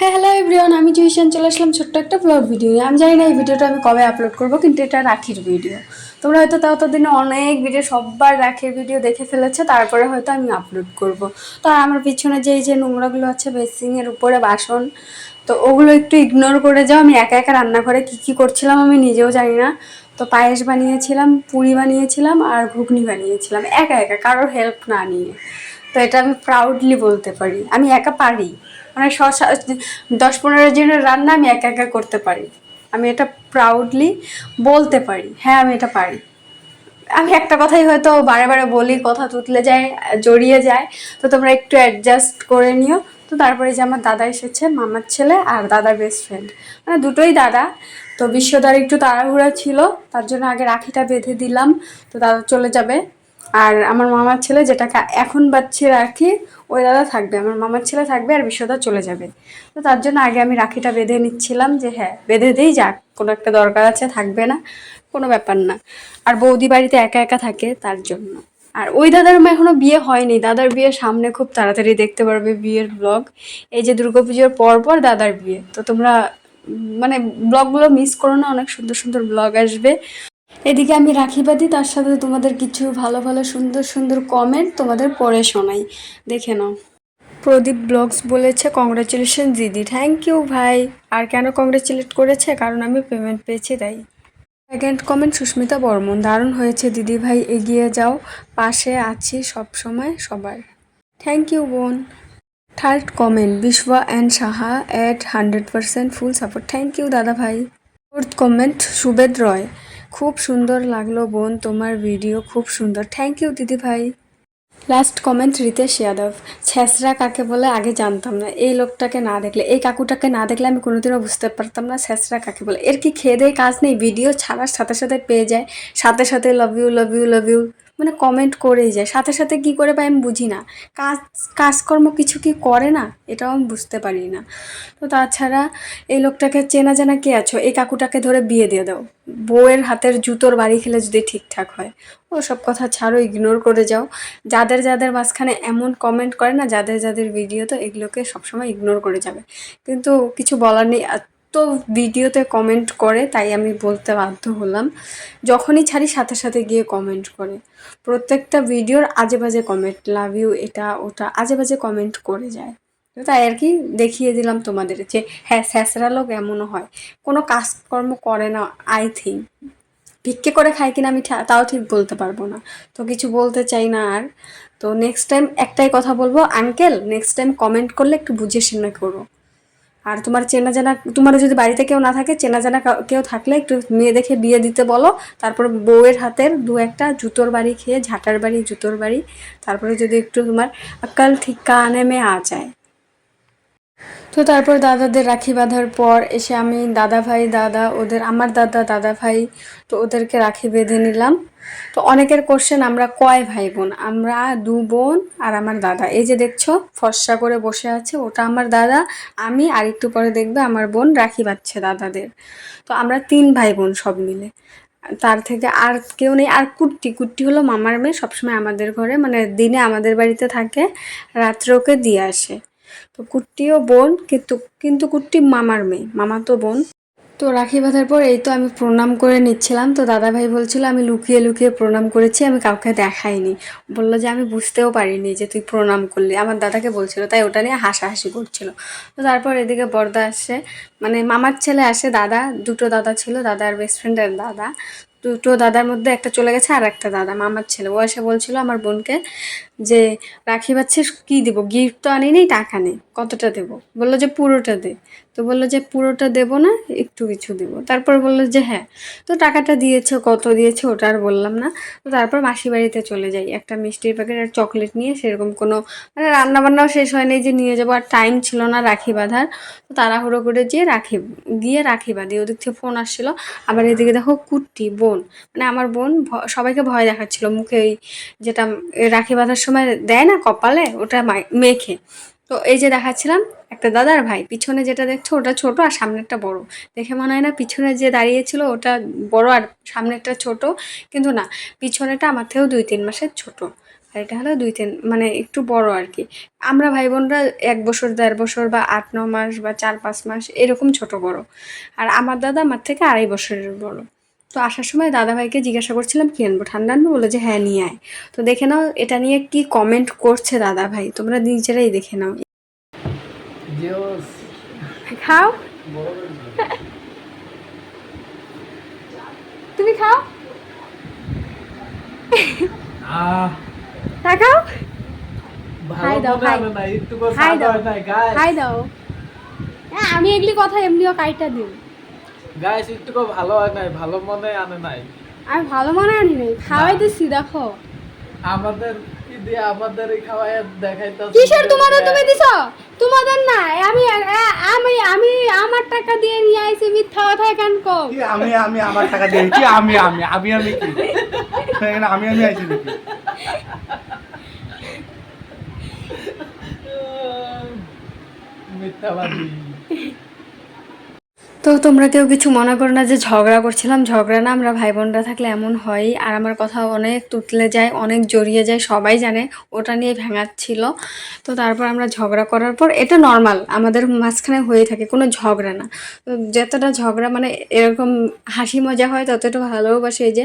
হ্যাঁ, hello everyone, আমি জুইশান চলে আসলাম ছোট্ট একটা ব্লগ ভিডিও নিয়ে। আমি জানি না এই ভিডিওটা আমি কবে আপলোড করবো, কিন্তু এটা রাখির ভিডিও। তোমরা হয়তো ততদিনে অনেক ভিডিও সববার রাখির ভিডিও দেখে ফেলেছো, তারপরে হয়তো আমি আপলোড করব। তো আর আমার পিছনে যে নোংরাগুলো আছে বেসিংয়ের উপরে বাসন, তো ওগুলো একটু ইগনোর করে যাও। আমি একা একা রান্নাঘরে কী কী করছিলাম আমি নিজেও জানি না। তো পায়েস বানিয়েছিলাম, পুরি বানিয়েছিলাম আর ঘুগনি বানিয়েছিলাম একা একা, কারোর হেল্প না নিয়ে। তো এটা আমি প্রাউডলি বলতে পারি আমি একা পারি। মানে 10-15 জনের রান্না আমি একা একা করতে পারি। আমি এটা প্রাউডলি বলতে পারি, হ্যাঁ আমি এটা পারি। আমি একটা কথাই হয়তো বারে বারে বলি, কথা তুতলে যায়, জড়িয়ে যায়, তো তোমরা একটু অ্যাডজাস্ট করে নিও। তো তারপরে যে আমার দাদা এসেছে, মামার ছেলে আর দাদার বেস্ট ফ্রেন্ড, মানে দুটোই দাদা। তো বিশ্বদার একটু তাড়াহুড়া ছিল, তার জন্য আগে রাখিটা বেঁধে দিলাম। তো দাদা চলে যাবে। আর আমার মামার ছেলে, যেটাকে এখন বাচ্চা রাখি, ওই দাদা থাকবে, আমার মামার ছেলে থাকবে আর বিশ্বদা চলে যাবে। তো তার জন্য আগে আমি রাখিটা বেঁধে নিচ্ছিলাম, যে হ্যাঁ বেঁধে দিই, যাক কোনো একটা দরকার আছে, থাকবে না, কোনো ব্যাপার না। আর বৌদি বাড়িতে একা একা থাকে তার জন্য। আর ওই দাদার এখনো বিয়ে হয়নি, দাদার বিয়ে সামনে, খুব তাড়াতাড়ি দেখতে পারবে বিয়ের ব্লগ। এই যে দুর্গাপুজোর পর পর দাদার বিয়ে, তো তোমরা মানে ব্লগগুলো মিস করো না, অনেক সুন্দর সুন্দর ব্লগ আসবে। এদিকে আমি রাখি বাঁধি, তার সাথে তোমাদের কিছু ভালো ভালো সুন্দর সুন্দর কমেন্ট তোমাদের পড়ে শোনাই, দেখে নাও। প্রদীপ ব্লগস বলেছে কংগ্রাচুলেশন দিদি। থ্যাংক ইউ ভাই। আর কেন কংগ্রাচুলেট করেছে? কারণ আমি পেমেন্ট পেয়েছি তাই। সেকেন্ড কমেন্ট সুস্মিতা বর্মন, দারুণ হয়েছে দিদি ভাই, এগিয়ে যাও, পাশে আছি সব সময় সবার। থ্যাংক ইউ বোন। Third comment Biswa and Saha at 100% full support. Thank you দাদা ভাই। ফোর্থ কমেন্ট সুবেদ রয়, খুব সুন্দর লাগলো বোন, তোমার ভিডিও খুব সুন্দর। থ্যাংক ইউ দিদি ভাই। লাস্ট কমেন্ট রিতেশ যাদব, ছ্যাঁচড়া কাকে বলে আগে জানতাম না, এই লোকটাকে না দেখলে, এই কাকুটাকে না দেখলে আমি কোনোদিনও বুঝতে পারতাম না ছ্যাঁচড়া কাকে বলে। এর কি খেয়ে দেয়ে কাজ নেই? ভিডিও ছাড়ার সাথে সাথে পেয়ে যায়, সাথে সাথে love you love you love you, মানে কমেন্ট করেই যায় সাথে সাথে। কি করে পাই আমি বুঝি না। কাজ কাজকর্ম কিছু কি করে না, এটাও আমি বুঝতে পারি না। তো তাছাড়া এই লোকটাকে চেনা জানা কে আছো, এই কাকুটাকে ধরে বিয়ে দিয়ে দাও, বউয়ের হাতের জুতোর বাড়ি খেলে যদি ঠিকঠাক হয়। ও সব কথা ছাড়ো, ইগনোর করে যাও। যাদের যাদের মাঝখানে এমন কমেন্ট করে না, যাদের যাদের ভিডিও, তো এগুলোকে সবসময় ইগনোর করে যাবে। কিন্তু কিছু বলার নেই, এত ভিডিওতে কমেন্ট করে, তাই আমি বলতে বাধ্য হলাম। যখনই ছাড়ি সাথে সাথে গিয়ে কমেন্ট করে, প্রত্যেকটা ভিডিওর আজে বাজে কমেন্ট, লাভ ইউ এটা ওটা আজে বাজে কমেন্ট করে যায়। তো তাই আর কি দেখিয়ে দিলাম তোমাদের যে হ্যাঁ স্যাঁচড়া লোক এমনও হয়, কোনো কাজকর্ম করে না। আই থিঙ্ক ভিক্ষে করে খায় কিনা আমি তাও ঠিক বলতে পারবো না। তো কিছু বলতে চাই না আর। তো নেক্সট টাইম একটাই কথা বলবো, আঙ্কেল নেক্সট টাইম কমেন্ট করলে একটু বুঝে শুনে করো। আর তোমার চেনা জানা, তোমার যদি বাড়িতে কেউ না থাকে, চেনা জানা কেউ থাকলে একটু মেয়ে দেখে বিয়ে দিতে বলো। তারপর বউয়ের হাতের দু একটা জুতোর বাড়ি খেয়ে, ঝাঁটার বাড়ি জুতোর বাড়ি, তারপরে যদি একটু তোমার আক্কাল ঠিকানে মে আ যায়। তো তারপর দাদাদের রাখি বাঁধার পর এসে আমি দাদা ভাই দাদা, ওদের আমার দাদা দাদা ভাই, তো ওদেরকে রাখি বেঁধে নিলাম। তো অনেকের কোশ্চেন, আমরা কয় ভাই বোন? আমরা দু বোন আর আমার দাদা। এই যে দেখছো ফর্সা করে বসে আছে, ওটা আমার দাদা। আমি আর একটু পরে দেখবে আমার বোন রাখি বাঁধছে দাদাদের। তো আমরা 3 ভাই বোন সব মিলে, তার থেকে আর কেউ নেই। আর কুট্টি, কুট্টি হলো মামার মেয়ে, সবসময় আমাদের ঘরে, মানে দিনে আমাদের বাড়িতে থাকে, রাত্রে ওকে দিয়ে আসে। তো কুট্টিও বোন, কিন্তু কিন্তু কুট্টি মামার মেয়ে, মামা তো বোন। তো রাখি বাঁধার পর এই তো আমি প্রণাম করে নিচ্ছিলাম। তো দাদাভাই বলছিল আমি লুকিয়ে লুকিয়ে প্রণাম করেছি, আমি কাউকে দেখাইনি। বললো যে আমি বুঝতেও পারিনি যে তুই প্রণাম করলি, আমার দাদাকে বলছিল, তাই ওটা নিয়ে হাসাহাসি করছিল। তো তারপর এদিকে বড়দা আসে, মানে মামার ছেলে আসে, দাদা দুটো দাদা ছিল, দাদার বেস্ট ফ্রেন্ডের দাদা। দুটো দাদার মধ্যে একটা চলে গেছে, আর একটা দাদা মামার ছেলে, ও এসে বলছিল আমার বোনকে যে রাখি বাঁধছিস, কী দিব, গিফট তো আনিনি, টাকা নেই, কতটা দেবো? বললো যে পুরোটা দে। তো বললো যে পুরোটা দেবো না, একটু কিছু দেবো। তারপর বললো যে হ্যাঁ। তো টাকাটা দিয়েছে, কত দিয়েছে ওটা আর বললাম না। তো তারপর মাসি বাড়িতে চলে যাই, একটা মিষ্টির প্যাকেট আর চকলেট নিয়ে। সেরকম কোনো মানে রান্নাবান্নাও শেষ হয়নি যে নিয়ে যাবো, আর টাইম ছিল না রাখি বাঁধার। তো তাড়াহুড়ো করে গিয়ে রাখি বাঁধি। ওদিক থেকে ফোন আসছিলো। আবার এদিকে দেখো কুট্টি বোন, মানে আমার বোন সবাইকে ভয় দেখাচ্ছিল মুখে, ওই যেটা রাখি বাঁধার সময় দেয় না কপালে, ওটা মেখে। তো এই যে দেখাচ্ছিলাম একটা দাদার ভাই, পিছনে যেটা দেখছো ওটা ছোট আর সামনেরটা বড়। দেখে মনে হয় না পিছনে যে দাঁড়িয়েছিল ওটা বড় আর সামনেরটা ছোট, কিন্তু না, পিছনেটা আমার থেকেও 2-3 মাসের ছোট। আর এটা হলো 2-3 মানে একটু বড় আর কি। আমরা ভাই বোনরা 1 বছর 1.5 বছর বা 8-9 মাস বা 4-5 মাস এরকম ছোট বড়। আর আমার দাদা আমার থেকে 2.5 বছরের বড়। তো আসার সময় দাদাভাইকে জিজ্ঞাসা করছিলাম কি আনবো, ঠান্ডা আনবো? বলে যে হ্যাঁ নিয়ে আয়। তো দেখে নাও এটা নিয়ে কি কমেন্ট করছে দাদাভাই, তোমরা নিজেরাই দেখে নাও। খাও, তুমি খাও, খাও, খাই দাও, খাই দাও, খাই দাও। হ্যাঁ আমি এগুলি কথা এমনিও কাইটা দিই। গাইস একটু ভালো হয় নাই, ভালো মনে আনে নাই। আমি ভালো মনে আনি নাই, খাওয়াই দিচ্ছি দেখো। আমাদের কি দিয়ে আমাদের এই খাওয়াই দেখাইতো। কিসের তোমাদের তুমি দিছো? তোমাদের না, আমি আমি আমি আমার টাকা দিয়ে নিয়ে আইছি, মিথ্যা কথা কেন কও? আমি আমার টাকা দিয়েছি, আমি কি এখানে আমি আইছি নাকি? মিথ্যাবাদী। তো তোমরা কেউ কিছু মনে করো না যে ঝগড়া করছিলাম, ঝগড়া না, আমরা ভাই বোনরা থাকলে এমন হয়ই। আর আমার কথা অনেক তুতলে যায়, অনেক জড়িয়ে যায়, সবাই জানে ওটা নিয়ে ভেঙাচ্ছিল। তো তারপর আমরা ঝগড়া করার পর, এটা নর্মাল আমাদের মাঝখানে হয়ে থাকে, কোনো ঝগড়া না। তো যতটা ঝগড়া মানে এরকম হাসি মজা হয় ততটা ভালোবাসে। এই যে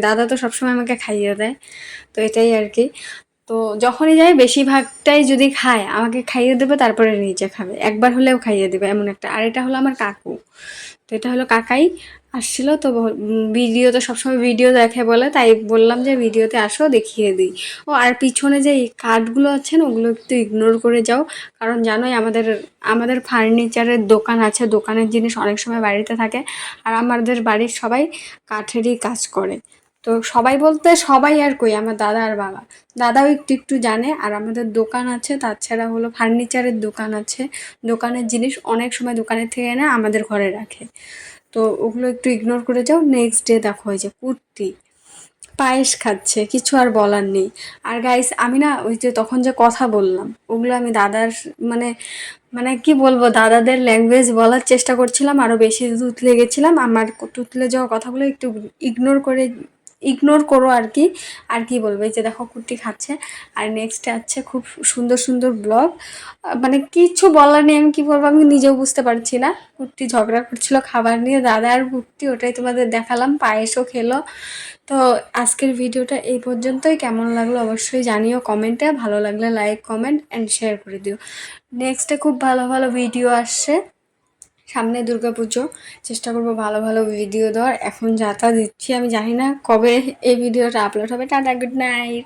দাদা তো সবসময় আমাকে খাইয়ে দেয়, তো এটাই আর কি। তো যখনই যাই বেশিরভাগটাই যদি খায় আমাকে খাইয়ে দেবে, তারপরে নিজে খাবে, একবার হলেও খাইয়ে দেবে এমন একটা। আর এটা হলো আমার কাকু, তো এটা হলো কাকাই আসছিল। তো ভিডিও তো সবসময় ভিডিও দেখে বলে, তাই বললাম যে ভিডিওতে আসো দেখিয়ে দিই। ও আর পিছনে যে এই কাঠগুলো আছে না, ওগুলো একটু ইগনোর করে যাও, কারণ জানোই আমাদের আমাদের ফার্নিচারের দোকান আছে, দোকানের জিনিস অনেক সময় বাড়িতে থাকে। আর আমাদের বাড়ির সবাই কাঠেরই কাজ করে। তো সবাই বলতে সবাই আর কই, আমার দাদা আর বাবা, দাদাও একটু একটু জানে। আর আমাদের দোকান আছে, তাছাড়া হলো ফার্নিচারের দোকান আছে, দোকানের জিনিস অনেক সময় দোকানের থেকে এনে আমাদের ঘরে রাখে। তো ওগুলো একটু ইগনোর করে যাও। নেক্সট ডে দেখো ওই যে কুর্তি পায়েস খাচ্ছে, কিছু আর বলার নেই। আর গাইস আমি না ওই যে তখন যে কথা বললাম, ওগুলো আমি দাদার মানে মানে কি বলবো, দাদাদের ল্যাঙ্গুয়েজ বলার চেষ্টা করছিলাম, আরও বেশি তুতলে গেছিলাম। আমার তুতলে যাওয়া কথাগুলো একটু ইগনোর করো আর কি। আর কি বলবো, এই যে দেখো কুর্তি খাচ্ছে। আর নেক্সটে আছে খুব সুন্দর সুন্দর ব্লগ, মানে কিছু বলার নেই, আমি কি বলবো আমি নিজেও বুঝতে পারছি না। কুর্তি ঝগড়া করছিল খাবার নিয়ে, দাদা আর কুর্তি, ওটাই তোমাদের দেখালাম, পায়েসও খেলো। তো আজকের ভিডিওটা এই পর্যন্তই। কেমন লাগলো অবশ্যই জানিও কমেন্টে, ভালো লাগলে লাইক কমেন্ট অ্যান্ড শেয়ার করে দিও। নেক্সটে খুব ভালো ভালো ভিডিও আসছে, সামনে দুর্গাপুজো, চেষ্টা করবো ভালো ভালো ভিডিও দেওয়ার। এখন যা তা দিচ্ছি, আমি জানি না কবে এই ভিডিওটা আপলোড হবে। Tata, good night.